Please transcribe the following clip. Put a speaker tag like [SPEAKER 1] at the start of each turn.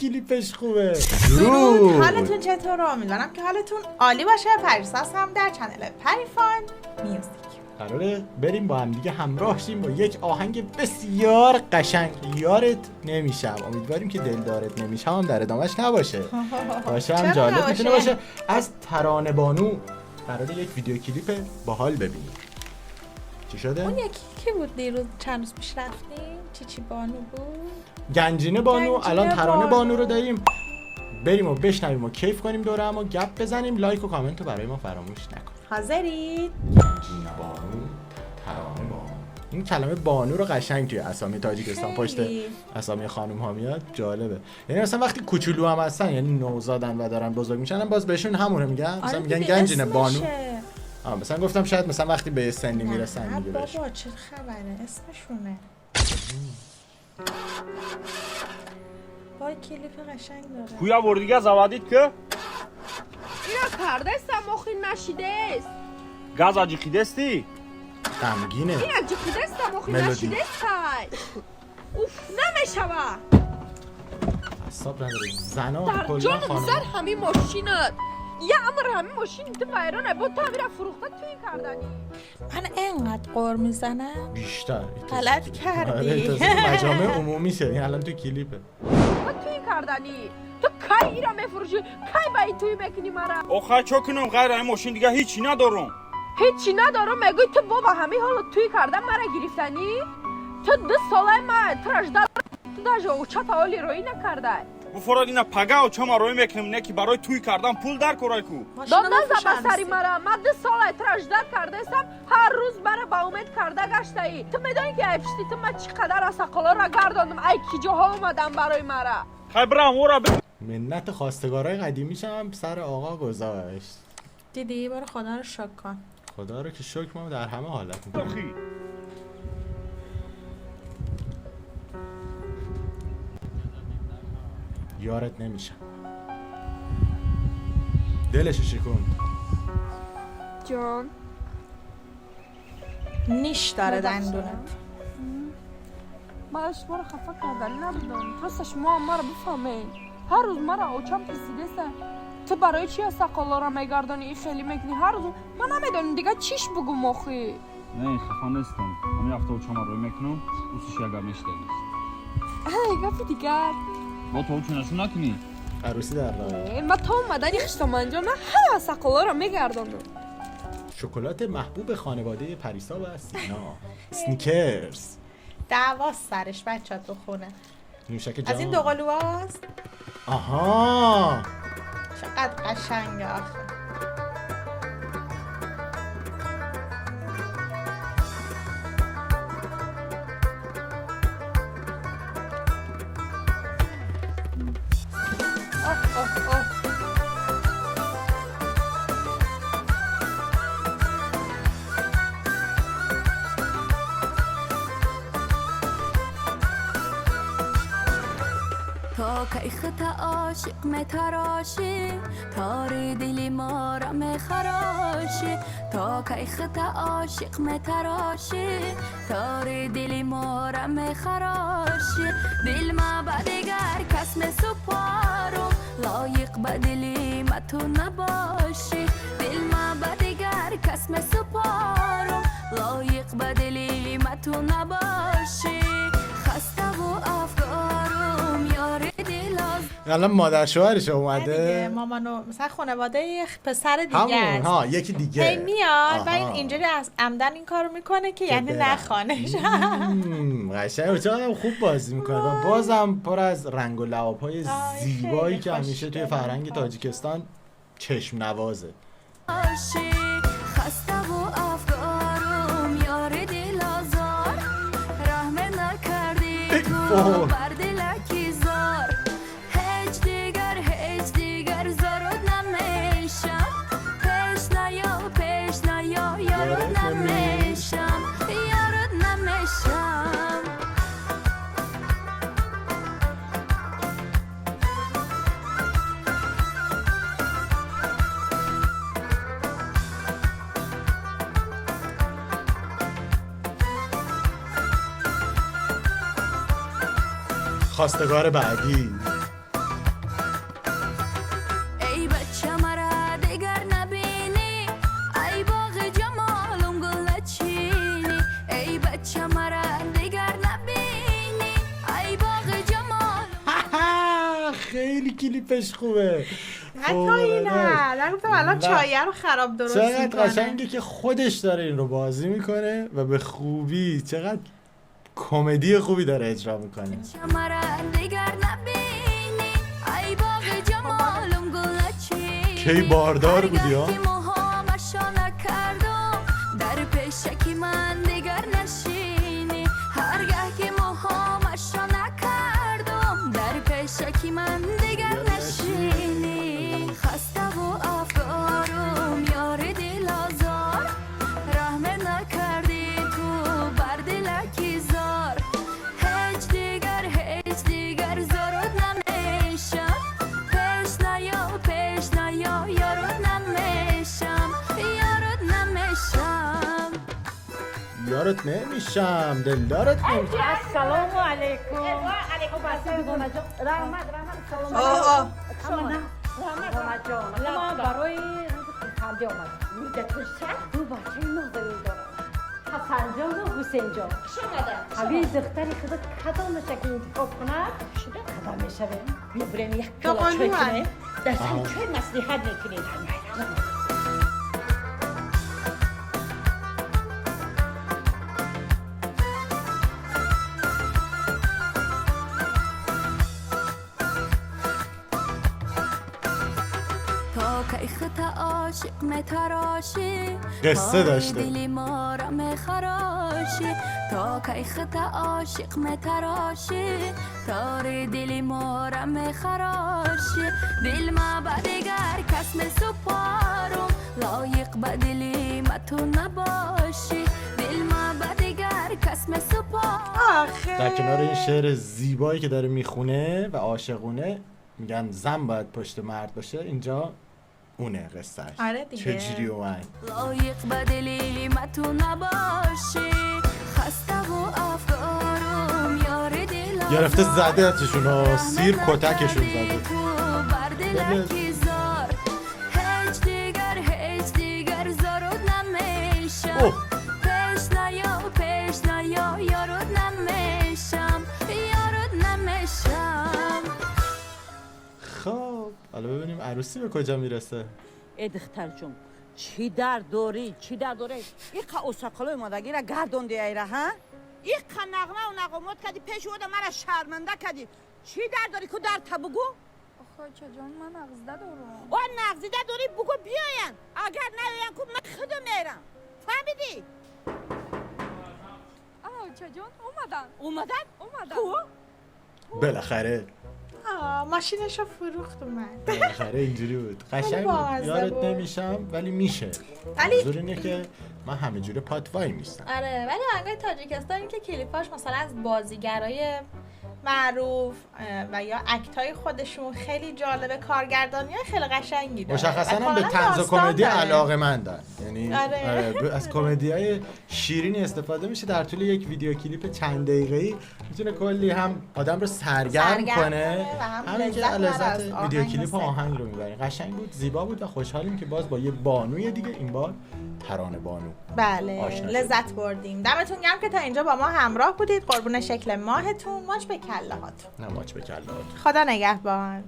[SPEAKER 1] کلیپش خوبه.
[SPEAKER 2] درود، حالتون چطوره؟ امیدوارم که حالتون عالی باشه. پریسا هم در چنل پریفان میوزیک
[SPEAKER 1] قراره بریم با هم دیگه همراه شیم با یک آهنگ بسیار قشنگ. یارت نمیشم. امیدواریم که دلدارت نمیشم هم در ادامهش نباشه. باشه هم جالب میتونه باشه. از ترانه بانو قراره یک ویدیو کلیپ باحال ببینیم. چی شده؟
[SPEAKER 2] اون یکی کی بود دیروز چند روز پیش رفتیم؟ چی بانو بود؟
[SPEAKER 1] گنجینه بانو. الان ترانه بانو رو داریم. بریم و بشنویم و کیف کنیم دوره هم و گپ بزنیم. لایک و کامنت رو برای ما فراموش نکن.
[SPEAKER 2] حاضرید؟
[SPEAKER 1] گنجینه بانو، ترانه بانو. این کلمه بانو رو قشنگ توی اسامی تاجیکستان پشت اسامی خانم ها میاد. جالبه. یعنی مثلا وقتی کوچولو هم هستن، یعنی نوزادن و دارن بزرگ میشن، باز بهشون همونه میگن. مثلا میگن گنجینه بانو. مثلا گفتم شاید مثلا وقتی به سنی میرسن دیگه بهش.
[SPEAKER 2] بابا چه خبره؟ اسمشونه. وای کلیپ قشنگ داره.
[SPEAKER 3] کویا بردیگه زوادید که؟
[SPEAKER 4] اینا کرده سماخی نشیده است.
[SPEAKER 3] گاز اجیخیده استی؟
[SPEAKER 1] غمگینه.
[SPEAKER 4] این اجیخیده است سماخی نشیده است. اوف نمیشوه.
[SPEAKER 1] حساب نداره. زنا
[SPEAKER 4] در
[SPEAKER 1] کلا
[SPEAKER 4] جان
[SPEAKER 1] خانم.
[SPEAKER 4] زن همین ماشینت. یه امر همین ماشین تو ویرانه با تعمیر فروخته توی کردنی.
[SPEAKER 2] من انقدر قور میزنم
[SPEAKER 1] بیشتر
[SPEAKER 2] غلط کردی.
[SPEAKER 1] مجامع عمومی شد. این الان تو کلیپه.
[SPEAKER 4] توی کردنی تو کی ایرا میفروشی؟ کی بایی توی میکنی مرا؟
[SPEAKER 3] آخه چه کنم غیر این ماشین دیگه هیچی ندارم.
[SPEAKER 4] هیچی ندارم میگوی تو بابا همین حالا توی کردن مرا گرفتنی؟ تو 2 ساله ما تراژدار داجو اوچا تاولی روی نکرده.
[SPEAKER 3] بفراد اینا پگا و چما روی میکنم نه که برای توی کردن پول در کرای کو.
[SPEAKER 4] داد نزد سری مرا. من 2 ساله تراژدار کرده سم. هر روز مرا با امید کرده گشته ای. تو میدونی که افشتی تو من چقدر از سقالا را گرداندم. ای کی جاها اومدم برای مرا.
[SPEAKER 3] خیبرم ورا
[SPEAKER 1] منت خواستگارای قدیمیش هم سر آقا گذاشت.
[SPEAKER 2] دیدی؟ برو خدا رو شکر کن.
[SPEAKER 1] خدا رو که شکر ما در همه حالت میکنیم. یارت نمیشم. دلشو شکوند.
[SPEAKER 4] جان
[SPEAKER 2] نیش داره دندونت.
[SPEAKER 4] من شما رو خفه کردن نبودم. راست شما مرا بفهمین. هر روز مرا اوچم پسیده سن. تو برای چی از سقالا را میگردانی این خیلی میکنی؟ هر روز من نمیدونم دیگه چیش بگم آخی.
[SPEAKER 3] نه خفه نیستم. همین هفته و چما روی میکنم. اوسش اگر میشته نیست.
[SPEAKER 4] ای گفت دیگر
[SPEAKER 3] با تو چونشون نکنی؟
[SPEAKER 1] عروسی در راه.
[SPEAKER 4] ما تا اومدنی خشتم انجا من همه سقالا را میگردانم.
[SPEAKER 1] شکلات محبوب خانواده پریسا و سینا. سنیکرز.
[SPEAKER 2] دعواست سرش بچه تو خونه.
[SPEAKER 1] نوشک جان.
[SPEAKER 2] از این دوقلوهاست.
[SPEAKER 1] آها.
[SPEAKER 2] چقدر قشنگه آخه.
[SPEAKER 5] تا که خطا عاشق متراشی تاری دلی ما را مخراشی تا که خطا عاشق متراشی تاری دلی ما را مخراشی دل ما با دیگر کس مسپارم لایق با دلی ما تو نباشی دل ما با دیگر کس مسپارم لایق با دلی ما تو نباشی خسته و افکارم یار
[SPEAKER 1] الان مادر شوهرش اومده.
[SPEAKER 2] دیگه مامانو مثلا خانواده پسر دیگه
[SPEAKER 1] همون
[SPEAKER 2] است.
[SPEAKER 1] ها یکی دیگه.
[SPEAKER 2] هی میاد و این اینجوری از عمدن این کارو میکنه که یعنی نخوانش.
[SPEAKER 1] قشنگه. چقدر خوب بازی میکنه و بازم پر از رنگ و لعاب‌های زیبایی که همیشه توی فرهنگ تاجیکستان چشم نوازه.
[SPEAKER 5] خسته و افکارم یار دل آزار رحم نکردی تو بر دلکی زار هیچ دیگر زارت نمیشم پیش نیا یارت نمیشم
[SPEAKER 1] خواستگار بعدی کلیپش خوبه.
[SPEAKER 2] حتی این نه نگفتم الان چایه رو خراب درست
[SPEAKER 1] چقدر
[SPEAKER 2] میکنه.
[SPEAKER 1] قشنگه که خودش داره این رو بازی میکنه و به خوبی چقدر کمدی خوبی داره اجرا میکنه. کی باردار بودی ها؟
[SPEAKER 5] در پیشکی من دیگر نشینی هرگاه که موهامش را نکردم در پیشکی من دیگر نشینی خسته و افکارم یار دل آزار رحم نکردی تو بر دلکی زار هیچ دیگر زارت نمیشم پیش نیا یارت نمیشم
[SPEAKER 1] یارت نمیشم دلدارت نمیشم.
[SPEAKER 6] السلام علیکم. علیکم السلام. رحمت سلام.
[SPEAKER 2] آه
[SPEAKER 6] رحمت جان. ما برای خنده اومد. میگه تو دو بچه نازنین دارم. حسن جان و حسین جان. حبیب دختری خدا کدامش که انتخاب کنه شده کدام میشه بیا بریم یک کلا چای کنه دستم چای نصیحت میکنید
[SPEAKER 5] عاشق متراشی
[SPEAKER 1] قصه داشته.
[SPEAKER 5] دلی ما را مخراشی تا کی خط عاشق متراشی تار دلی ما را مخراشی دل ما با دیگر کس مسپارم لایق با دلی ما تو نباشی دل ما با دیگر کس مسپارم.
[SPEAKER 1] در کنار این شعر زیبایی که داره میخونه و عاشقونه میگن زن باید پشت مرد باشه، اینجا اونه قصهش.
[SPEAKER 2] آره دیگه.
[SPEAKER 1] چجوری اومد؟
[SPEAKER 5] لایق بدلی ما تو نباشی خسته و افکارم یار دل
[SPEAKER 1] گرفته زده اتشونو سیر کتکشون زده.
[SPEAKER 5] بردلکی زار هیچ دیگر زارود نمیشم پیش نیا یارود نمیشم
[SPEAKER 1] خب حالا ببینیم عروسی به کجا میرسه.
[SPEAKER 6] ای دختر جون چی در دوری این اوساقلو اومدگی را گردوندی ایره ها این نغمه و نغمات کردی پیش اوده مرا شرمنده کردی چی در داری که در تا بگو
[SPEAKER 4] آخه چجان من نغزده دارم
[SPEAKER 6] و نغزیده داری بگو بیاین اگر نیاین که من خودم میرم فهمیدی؟
[SPEAKER 4] چجان اومدن
[SPEAKER 1] بالاخره
[SPEAKER 2] ماشینشو فروخت اومد.
[SPEAKER 1] بالاخره اینجوری بود. قشنگ
[SPEAKER 2] بامزه
[SPEAKER 1] بود. یارت
[SPEAKER 2] بود.
[SPEAKER 1] نمیشم ولی میشه.
[SPEAKER 2] ولی-
[SPEAKER 1] منظور اینه که من همه جوره پات وای میستم.
[SPEAKER 2] آره ولی آهنگای تاجیکستانی که کلیپاش مثلا از بازیگرای معروف و یا اکتای خودشون خیلی جالبه، کارگردانی خیلی قشنگی داره.
[SPEAKER 1] مشخصا
[SPEAKER 2] و
[SPEAKER 1] هم به
[SPEAKER 2] کاملا
[SPEAKER 1] طنز و
[SPEAKER 2] داستان
[SPEAKER 1] کمدی
[SPEAKER 2] داره.
[SPEAKER 1] علاقه مندن. یعنی
[SPEAKER 2] آره.
[SPEAKER 1] از کمدیای شیرینی استفاده میشه در طول یک ویدیو کلیپ چند دقیقه‌ای میتونه کلی هم آدم رو سرگرم کنه
[SPEAKER 2] و هم
[SPEAKER 1] همین که
[SPEAKER 2] لذت ببره
[SPEAKER 1] لذت
[SPEAKER 2] از
[SPEAKER 1] ویدیو
[SPEAKER 2] آهنگ
[SPEAKER 1] کلیپ و
[SPEAKER 2] مثل.
[SPEAKER 1] آهنگ رو میبریم. قشنگ بود، زیبا بود و خوشحالیم که باز با یه بانوی دیگه این بار ترانه بانو
[SPEAKER 2] بله
[SPEAKER 1] آشنا
[SPEAKER 2] لذت بردیم. دمتون گرم که تا اینجا با ما همراه بودید. قربون شکل ماهتون. ماچ به کله هاتون.
[SPEAKER 1] نماچ به کلات.
[SPEAKER 2] خدا نگهبان.